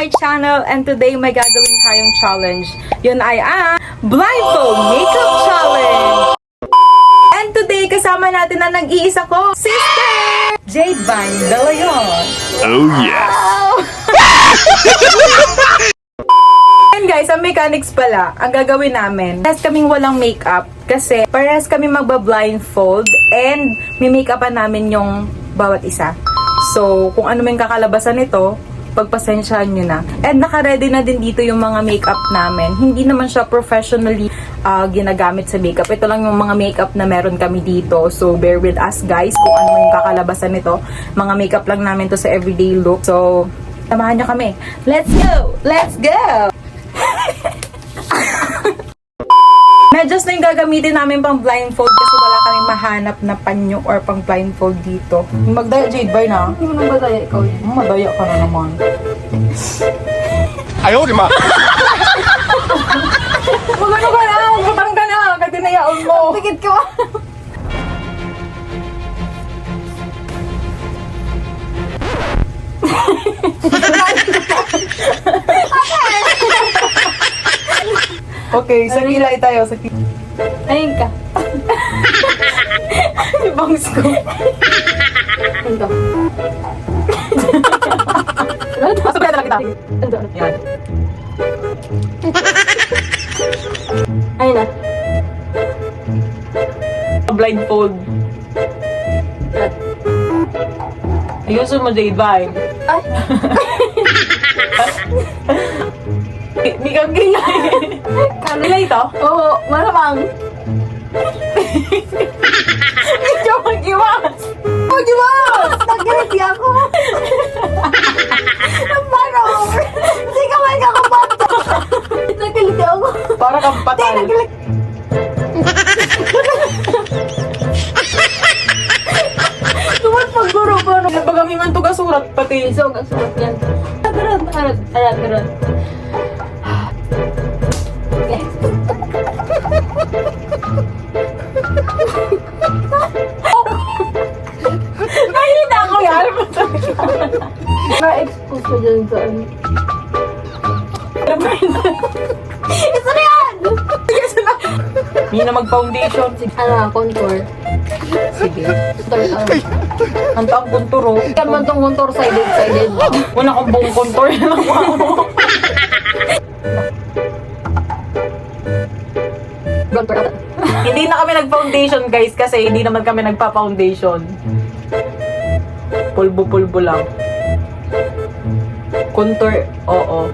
my channel and today may gagawin tayong challenge. Yun ay ang Blindfold Makeup Challenge! And today kasama natin na nag-iisa ko, Sister Jade Vine De Leon. Oh yes! And guys, ang mechanics pala, ang gagawin namin, parehas kaming walang makeup kasi parehas kami magba-blindfold and may make-upan namin yung bawat isa. So, kung ano man kakalabasan nito, pagpasensyahan nyo na. And naka-ready na din dito yung mga makeup namin. Hindi naman siya professionally ginagamit sa makeup. Ito lang yung mga makeup na meron kami dito. So, bear with us guys kung ano yung kakalabasan nito. Mga makeup lang namin to sa everyday look. So, samahan nyo kami. Let's go! Let's go! Medyas na yung gagamitin namin pang blindfold kasi wala kaming mahanap na panyo or pang blindfold dito. Magdaya, Jade, bye na. Hindi mo nang badaya ikaw. Madaya ka na naman. Ayaw, di ma! Magano ka na! Butang ka na! Katinayaan mo! Pikit ka. Okay, sa kilay tayo. Sa kilay. Ayun ka. Bangs ko. Ito. Pasok na lang kita. Ito. Yan. Ayun na. Blindfold. Ayusin mo, Jade, bye. Ay. Hindi kang kilay. Kilay ito? Oo, malamang. Medyo mag-iwas. Mag-iwas! Nag-ready ako. Paano? Hindi ka man kakabato. Nagkaliti ako. Para kang patal. Tumat pag-guro pa. Nabagamingan to kasurat pati. Isog ang sulat yan. Arat. Nakita ko yan. Na-expose ko dyan sa ano. Isa na yan! Hindi na mag-foundation. Ano, contour. Sige. Contour. Ang taong contour, oh. Yan man tong contour sided. Wala kang buong contour na lang ako. Contour ata. Hindi na kami nag-foundation, guys, kasi hindi naman kami nagpa-foundation. Pulbo-pulbo lang. Contour, oo.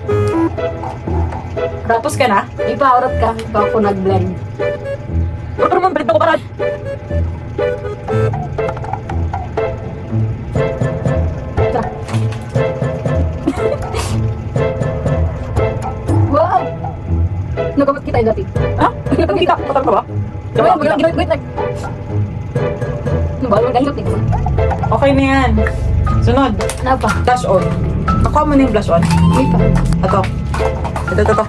Tapos ka na? Ipa-aurat ka. Ipa ako nag-blend. Pero naman, bread ako parad. Wow! Nagamat kita yung dati. Ha? Nakikita? Patal ka ba? Wait, wait. Ano ba? Ang gahilot eh. Okay na yan. Sunod. Ano pa? Blush on. Ako mo na yung blush on. Wait pa. Ito. Ito.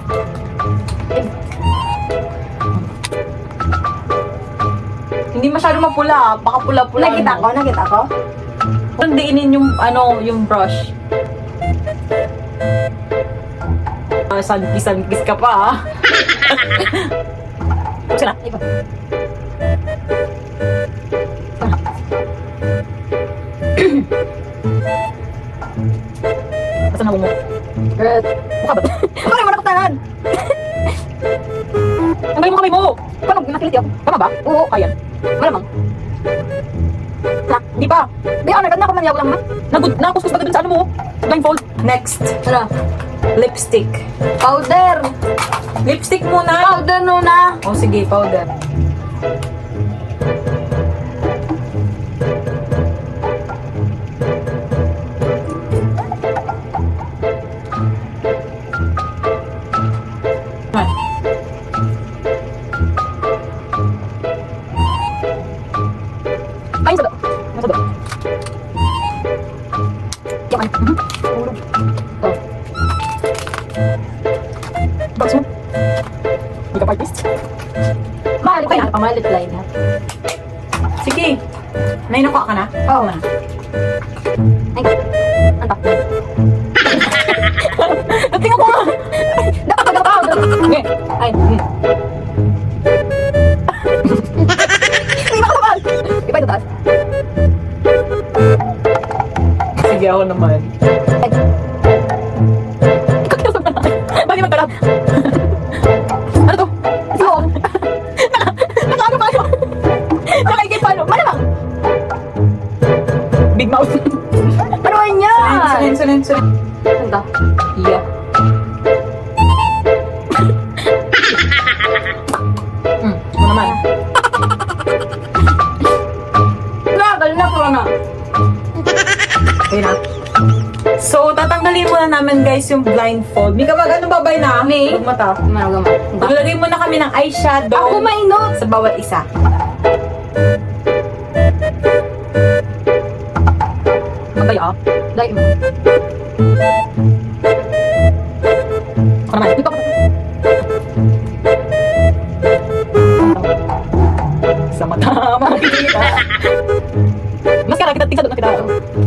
Hindi masyado mapula. Baka pula-pula. Nakita ko. Diinin yung, yung brush. Sun-kiss ka pa, ha? Tapos na. Ipa. Basta na mo. Red. Mukha ba? Bakit mo nakatanan? Tanggalin mo kamay mo! Paano? Nakiliti ako. Tama ba? Oo. Ayan. Malamang. Hindi pa. Di ako nagkad na ako maniyaw lang ma. Nakuskus ba ka dun sa ano mo? Blindfold. Next. Ano? Lipstick. Powder. Lipstick muna. Powder muna. O sige, powder. Naman. Ay, sa do. Nasa do. Yaman. Oh. Box mo. Hindi ka artist. Mahal ko yan. Pamalit line ha. Sige. May nakuha ka na? Oo. Ay, ang tak. Galing ako nga. Dapat pagkakaw. Okay. Ay. Hindi makakabal. Iba ito taas. Sige, ako naman. Bakit magkalap? Ano to? Oo. Nakaano pa yun? Nakaigay pa ano? Malamang! Big mouth. Ano ba yan? Sunin. Ganda. Yeah. Mo naman. Gagal na ko na. Ayun na. So, tatanggalin muna namin guys yung blindfold. Mika, ano babay na? May. Huwag mata. Maragama. Maglagay muna kami ng eyeshadow. Ako mainot. Sa bawat isa. Babay ah. Dahil mo. Ako naman. Dito ko. Sa mata, makikita. Maskara, kita doon na kita.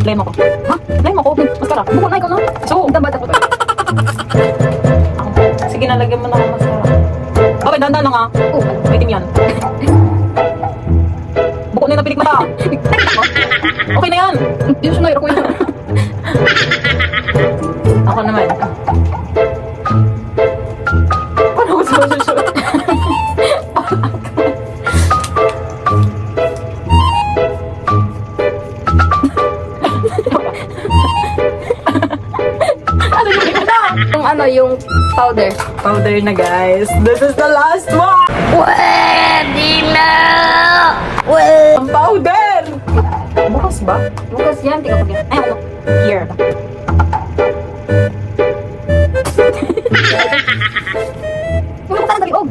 Lime ako. Ha? Lime ako. Maskara. Bukod na ikaw na. So, Dapat ako. sige, nalagyan mo na ako maskara. Okay, dahan lang ah. Oo. May team yan. Buko na yung napilik mata. Okay na yan. Diyos na, ako yan. Ako naman. Paano ko susunod? Ano yung iba na? Yung ano, yung powder. Powder na guys. This is the last one! Pwede na! Ang powder! Bukas ba? Bukas yan, tika pag yan. Ay, ano? Here. Yung bukas na loob.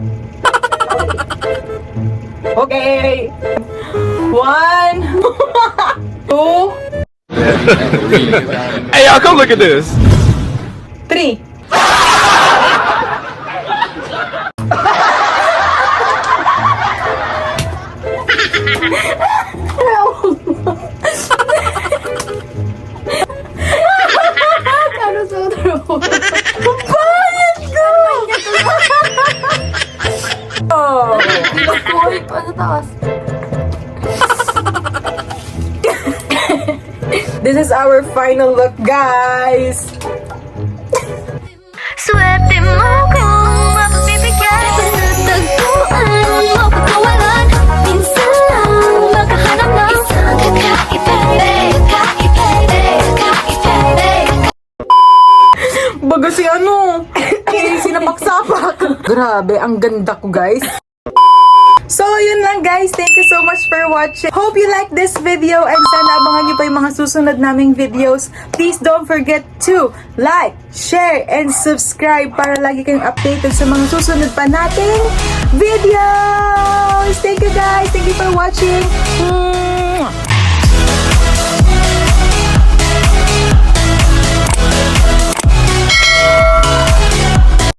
Okay. 1, 2, Hey, y'all, come look at this. 3. Ano sa otro? Bayad ko! Oh. Uy, paano taas? This is our final look, guys. Swerte mo kung mapagbibigyan Tagpuan mo pagkawalan Minsan lang makahanap ng Isang kakaibang Baga si ano? Sinapaksapak. Grabe, ang ganda ko, guys. So, yun lang guys. Thank you so much for watching. Hope you like this video and sana abangan nyo pa yung mga susunod naming videos. Please don't forget to like, share, and subscribe para lagi kayong updated sa mga susunod pa nating videos. Thank you guys. Thank you for watching.